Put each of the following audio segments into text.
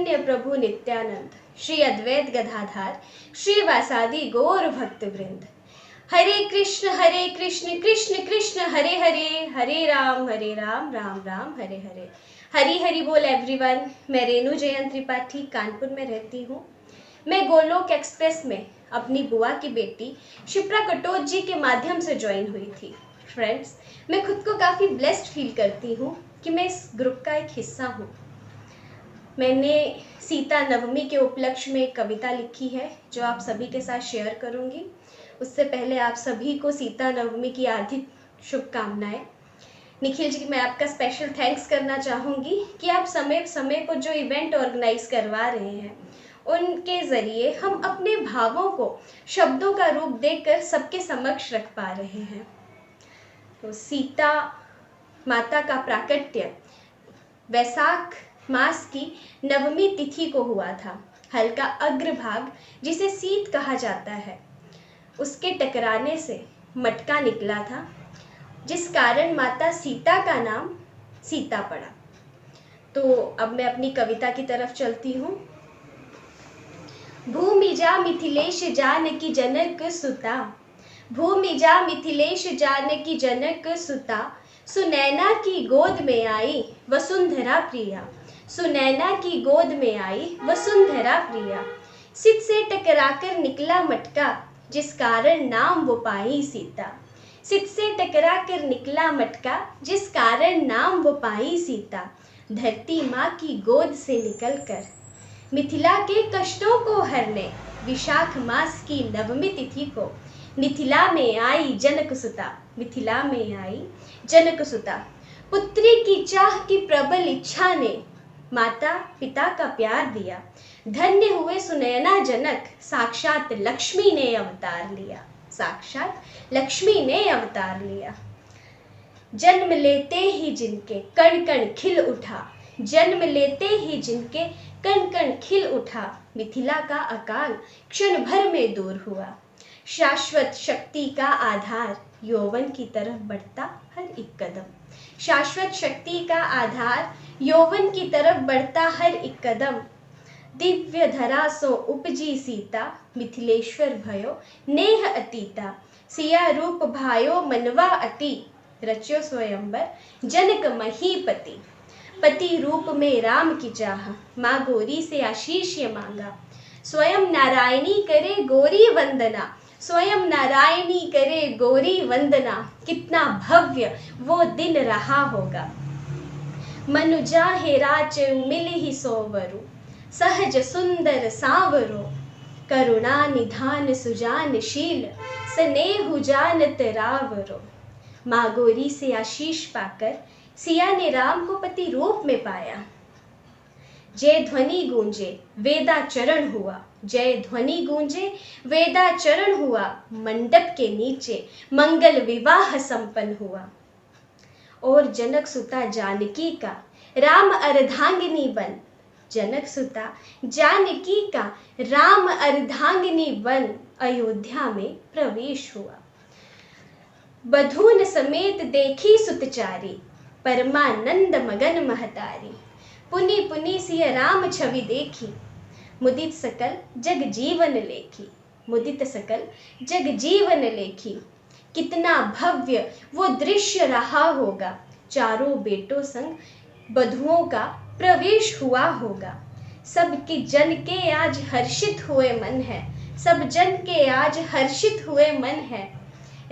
चैतन्य प्रभु नित्यानंद, श्री अद्वैत गदाधार, श्री वासादि गौर भक्त वृंद। हरे कृष्ण कृष्ण कृष्ण हरे हरे, हरे राम राम राम हरे हरे। हरी हरी बोल एवरीवन। मैं रेणु जयंत त्रिपाठी कानपुर में रहती हूँ। मैं गोलोक एक्सप्रेस में अपनी बुआ की बेटी शिप्रा कटोच जी के माध्यम से ज्वाइन हुई थी। फ्रेंड्स, मैं खुद को काफ़ी ब्लेस्ड फील करती हूँ कि मैं इस ग्रुप का एक हिस्सा हूँ। मैंने सीता नवमी के उपलक्ष्य में एक कविता लिखी है जो आप सभी के साथ शेयर करूँगी। उससे पहले आप सभी को सीता नवमी की हार्दिक शुभकामनाएं। निखिल जी, मैं आपका स्पेशल थैंक्स करना चाहूँगी कि आप समय समय पर जो इवेंट ऑर्गेनाइज करवा रहे हैं उनके ज़रिए हम अपने भावों को शब्दों का रूप देकर सबके समक्ष रख पा रहे हैं। तो सीता माता का प्राकट्य वैशाख मास की नवमी तिथि को हुआ था। हल्का अग्रभाग जिसे सीत कहा जाता है, उसके टकराने से मटका निकला था, जिस कारण माता सीता का नाम सीता पड़ा। तो अब मैं अपनी कविता की तरफ चलती हूँ। भूमि जा मिथिलेश जानकी जनक सुता, भूमि जा मिथिलेश जानकी जनक सुता, सुनैना की गोद में आई वसुंधरा प्रिया, सुनैना की गोद में आई वसुंधरा प्रिया। सित से टकराकर निकला मटका, जिस कारण नाम वो पाई सीता, सित से टकराकर निकला मटका, जिस कारण नाम वो पाई सीता। धरती माँ की गोद से निकलकर मिथिला के कष्टों को हरने, विशाख मास की नवमी तिथि को मिथिला में आई जनक सुता, मिथिला में आई जनक सुता। पुत्री की चाह की प्रबल इच्छा ने माता पिता का प्यार दिया, धन्य हुए सुनैना जनक, साक्षात लक्ष्मी ने अवतार लिया, साक्षात लक्ष्मी ने अवतार लिया। जन्म लेते ही जिनके कण कण खिल उठा, जन्म लेते ही जिनके कण कण खिल उठा, मिथिला का अकाल क्षण भर में दूर हुआ। शाश्वत शक्ति का आधार यौवन की तरफ बढ़ता हर एक कदम, शाश्वत शक्ति का आधार यौवन की तरफ बढ़ता हर एक कदम। दिव्य धरा सो उपजी सीता, मिथिलेश्वर भयो नेह अतीता, सिया रूप भायो मनवा अति, रच्यो स्वयंवर जनक महीपति। पति रूप में राम की चाह, माँ गौरी से आशीष ये मांगा, स्वयं नारायणी करे गौरी वंदना, स्वयं नारायणी करे गौरी वंदना। कितना भव्य वो दिन रहा होगा। मनुजा हेराच मिल ही सोवरु, सहज सुंदर सांवरो, करुणा निधान सुजानशील, स्नेहु जानत रावरो। माँ गौरी से आशीष पाकर सिया ने राम को पति रूप में पाया। जय ध्वनि गूंजे वेदाचरण हुआ, जय ध्वनि गूंजे वेदाचरण हुआ, मंडप के नीचे मंगल विवाह संपन्न हुआ। और जनक सुता जानकी का राम अर्धांगिनी बन, जनक सुता जानकी का राम अर्धांगिनी बन अयोध्या में प्रवेश हुआ। बधून समेत देखी सुतचारी, परमानंद मगन महतारी, पुनि पुनि सिय राम छवि देखी, मुदित सकल जग जीवन लेखी, मुदित सकल जग जीवन लेखी। कितना भव्य वो दृश्य रहा होगा। चारों बेटों संग बधुओं का प्रवेश हुआ होगा। सबके जन के आज हर्षित हुए मन है, सब जन के आज हर्षित हुए मन है।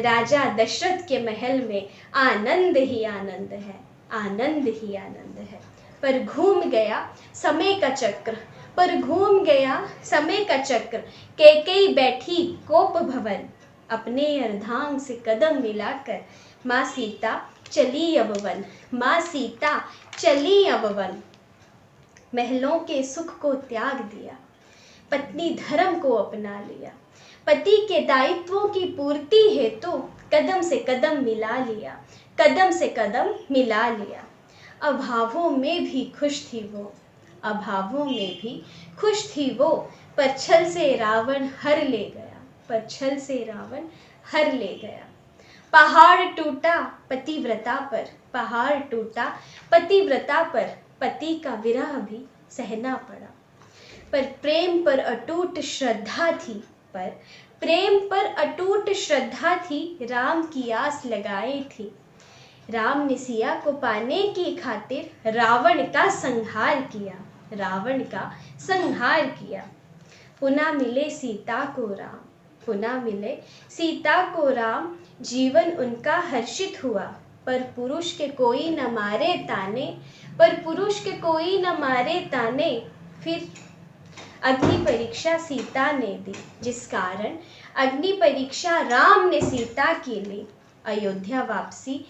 राजा दशरथ के महल में आनंद ही आनंद है, आनंद ही आनंद है। पर घूम गया समय का चक्र, पर घूम गया समय का चक्र, कैकेयी बैठी कोप भवन, अपने अर्धांग से कदम मिलाकर माँ सीता चली अब वन, माँ सीता चली अब वन। महलों के सुख को त्याग दिया, पत्नी धर्म को अपना लिया, पति के दायित्वों की पूर्ति हेतु कदम से कदम मिला लिया, कदम से कदम मिला लिया। अभावों में भी खुश थी वो, अभावों में भी खुश थी वो, पर छल से रावण हर ले गया, पर छल से रावण हर ले गया। पहाड़ टूटा पतिव्रता पर, पहाड़ टूटा पतिव्रता पर, पति का विरह भी सहना पड़ा, पर प्रेम पर अटूट श्रद्धा थी, पर प्रेम पर अटूट श्रद्धा थी, राम की आस लगाई थी। राम ने सिया को पाने की खातिर रावण का संहार किया, रावण का संहार किया। पुनः मिले सीता को राम, पुनः मिले सीता को राम, जीवन उनका हर्षित हुआ। पर पुरुष के कोई न मारे ताने, पर पुरुष के कोई न मारे ताने। फिर अग्नि परीक्षा सीता ने दी, जिस कारण अग्नि परीक्षा राम ने सीता की ली। अयोध्या वापसी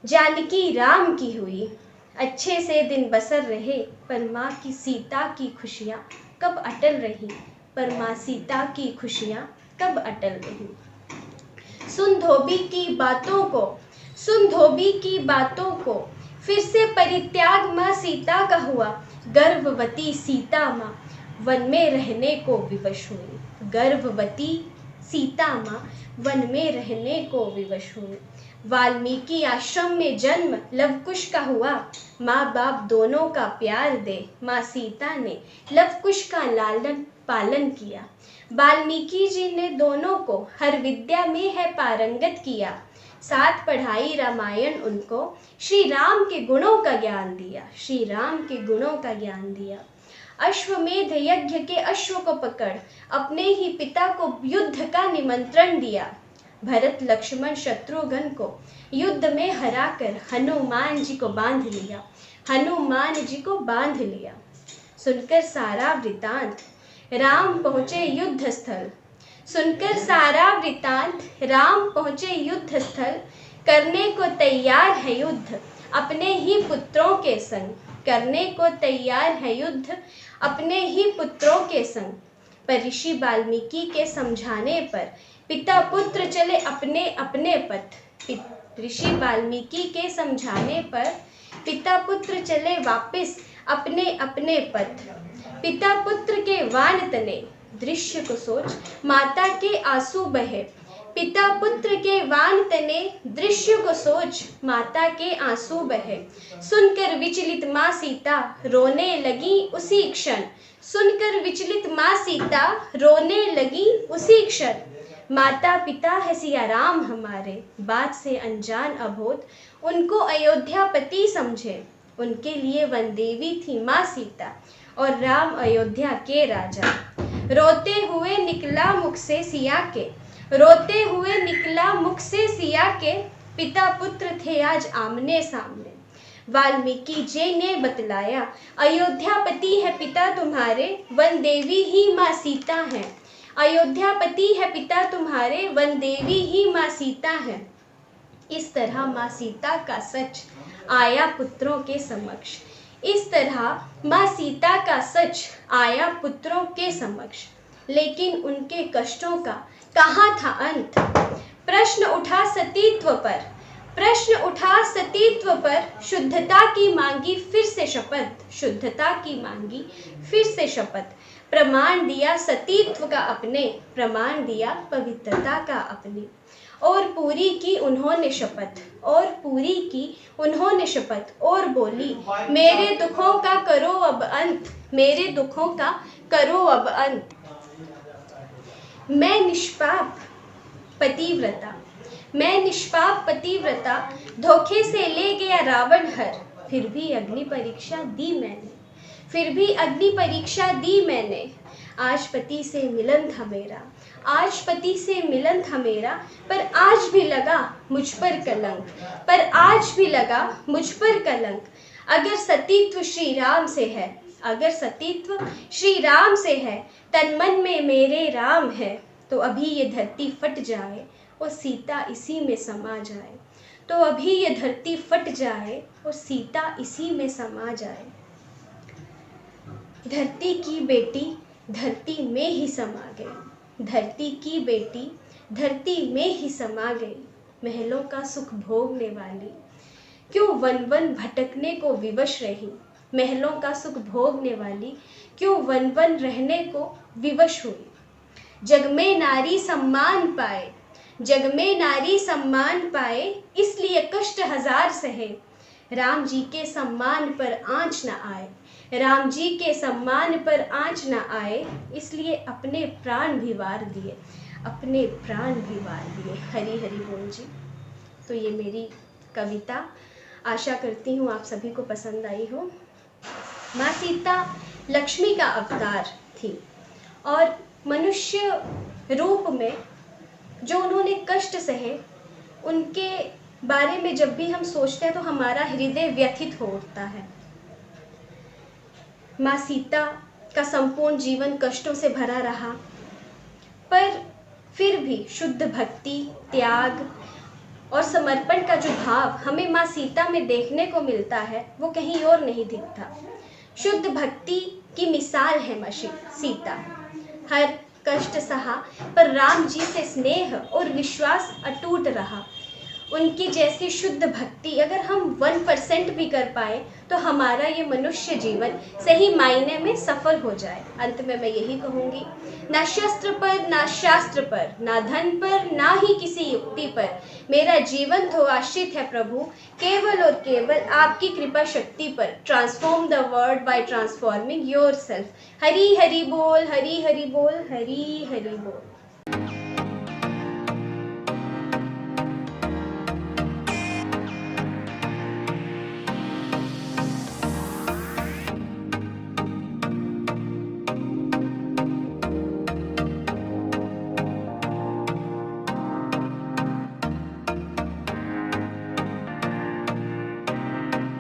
जानकी राम की हुई, अच्छे से दिन बसर रहे, पर माँ की सीता की खुशियाँ कब अटल रही, पर माँ सीता की खुशियाँ कब अटल रही। सुन धोबी की बातों को, सुन धोबी की बातों को, फिर से परित्याग माँ सीता का हुआ। गर्भवती सीता माँ वन में रहने को विवश हुई, गर्भवती सीता माँ वन में रहने को विवश हुई। वाल्मीकि आश्रम में जन्म लवकुश का हुआ, माँ बाप दोनों का प्यार दे माँ सीता ने लवकुश का लालन पालन किया। वाल्मीकि जी ने दोनों को हर विद्या में है पारंगत किया, साथ पढ़ाई रामायण उनको, श्री राम के गुणों का ज्ञान दिया, श्री राम के गुणों का ज्ञान दिया। अश्वमेध यज्ञ के अश्व को पकड़ अपने ही पिता को युद्ध का निमंत्रण दिया। भरत लक्ष्मण शत्रुघ्न को युद्ध में हराकर हनुमान जी को बांध लिया, हनुमान जी को बांध लिया। सुनकर सारा वृतांत राम पहुँचे युद्ध स्थल, सुनकर सारा वृतांत राम पहुँचे युद्ध स्थल। करने को तैयार है युद्ध अपने ही पुत्रों के संग, करने को तैयार है युद्ध अपने ही पुत्रों के संग। पर ऋषि वाल्मीकि के समझाने पर पिता पुत्र चले अपने अपने पथ, ऋषि वाल्मीकि के समझाने पर पिता पुत्र चले वापस अपने अपने पथ। पिता पुत्र के वाण तने दृश्य को सोच माता के आंसू बहे, पिता पुत्र के वाण तने दृश्य को सोच माता के आंसू बहे। सुनकर विचलित माँ सीता रोने लगी उसी क्षण, सुनकर विचलित माँ सीता रोने लगी उसी क्षण। माता पिता है सिया राम हमारे, बात से अनजान अबोध उनको अयोध्यापति समझे। उनके लिए वन देवी थी माँ सीता और राम अयोध्या के राजा। रोते हुए निकला मुख से सिया के, रोते हुए निकला मुख से सिया के, पिता पुत्र थे आज आमने सामने। वाल्मीकि जी ने बतलाया अयोध्यापति है पिता तुम्हारे, वन देवी ही माँ सीता है। अयोध्यापति है पिता तुम्हारे, वन देवी ही माँ सीता है। इस तरह माँ सीता का सच आया पुत्रों के समक्ष, इस तरह माँ सीता का सच आया पुत्रों के समक्ष। लेकिन उनके कष्टों का कहाँ था अंत। प्रश्न उठा सतीत्व पर, प्रश्न उठा सतीत्व पर, शुद्धता की मांगी फिर से शपथ, शुद्धता की मांगी फिर से शपथ। प्रमाण दिया सतीत्व का अपने, प्रमाण दिया पवित्रता का अपने। और पूरी की उन्होंने शपथ, और पूरी की उन्होंने शपथ, और बोली मेरे दुखों का करो अब अंत, मेरे दुखों का करो अब अंत। मैं निष्पाप पतिव्रता, मैं निष्पाप पतिव्रता, धोखे से ले गया रावण हर। फिर भी अग्नि परीक्षा दी मैंने, फिर भी अग्नि परीक्षा दी मैंने। आज पति से मिलन था मेरा, आज पति से मिलन था मेरा, पर आज भी लगा मुझ पर कलंक, पर आज भी लगा मुझ पर कलंक। अगर सतीत्व श्री राम से है, अगर सतीत्व श्री राम से है, तन मन में मेरे राम है, तो अभी ये धरती फट जाए और सीता इसी में समा जाए, तो अभी ये धरती फट जाए और सीता इसी में समा जाए। धरती की बेटी धरती में ही समा गई, धरती की बेटी धरती में ही समा गई। महलों का सुख भोगने वाली क्यों वन वन भटकने को विवश रही, महलों का सुख भोगने वाली क्यों वन वन रहने को विवश हुई। जग में नारी सम्मान पाए, जग में नारी सम्मान पाए, इसलिए कष्ट हजार सहे। राम जी के सम्मान पर आँच न आए, राम जी के सम्मान पर आँच न आए, इसलिए अपने प्राण भी वार दिए, अपने प्राण भी वार दिए। हरि हरि बोल जी। तो ये मेरी कविता, आशा करती हूँ आप सभी को पसंद आई हो। माँ सीता लक्ष्मी का अवतार थी और मनुष्य रूप में जो उन्होंने कष्ट सहे, उनके बारे में जब भी हम सोचते हैं तो हमारा हृदय व्यथित हो उठता है। माँ सीता का संपूर्ण जीवन कष्टों से भरा रहा, पर फिर भी शुद्ध भक्ति, त्याग और समर्पण का जो भाव हमें माँ सीता में देखने को मिलता है, वो कहीं और नहीं दिखता। शुद्ध भक्ति की मिसाल है माँ सीता। हर कष्ट सहा, पर राम जी से स्नेह और विश्वास अटूट रहा। उनकी जैसी शुद्ध भक्ति अगर हम 1% भी कर पाए तो हमारा ये मनुष्य जीवन सही मायने में सफल हो जाए। अंत में मैं यही कहूँगी, ना शस्त्र पर, ना शास्त्र पर, ना धन पर, ना ही किसी युक्ति पर, मेरा जीवन तो आश्रित है प्रभु केवल और केवल आपकी कृपा शक्ति पर। Transform the world by transforming yourself. Hari Hari बोल, हरि हरि बोल, हरि हरि बोल।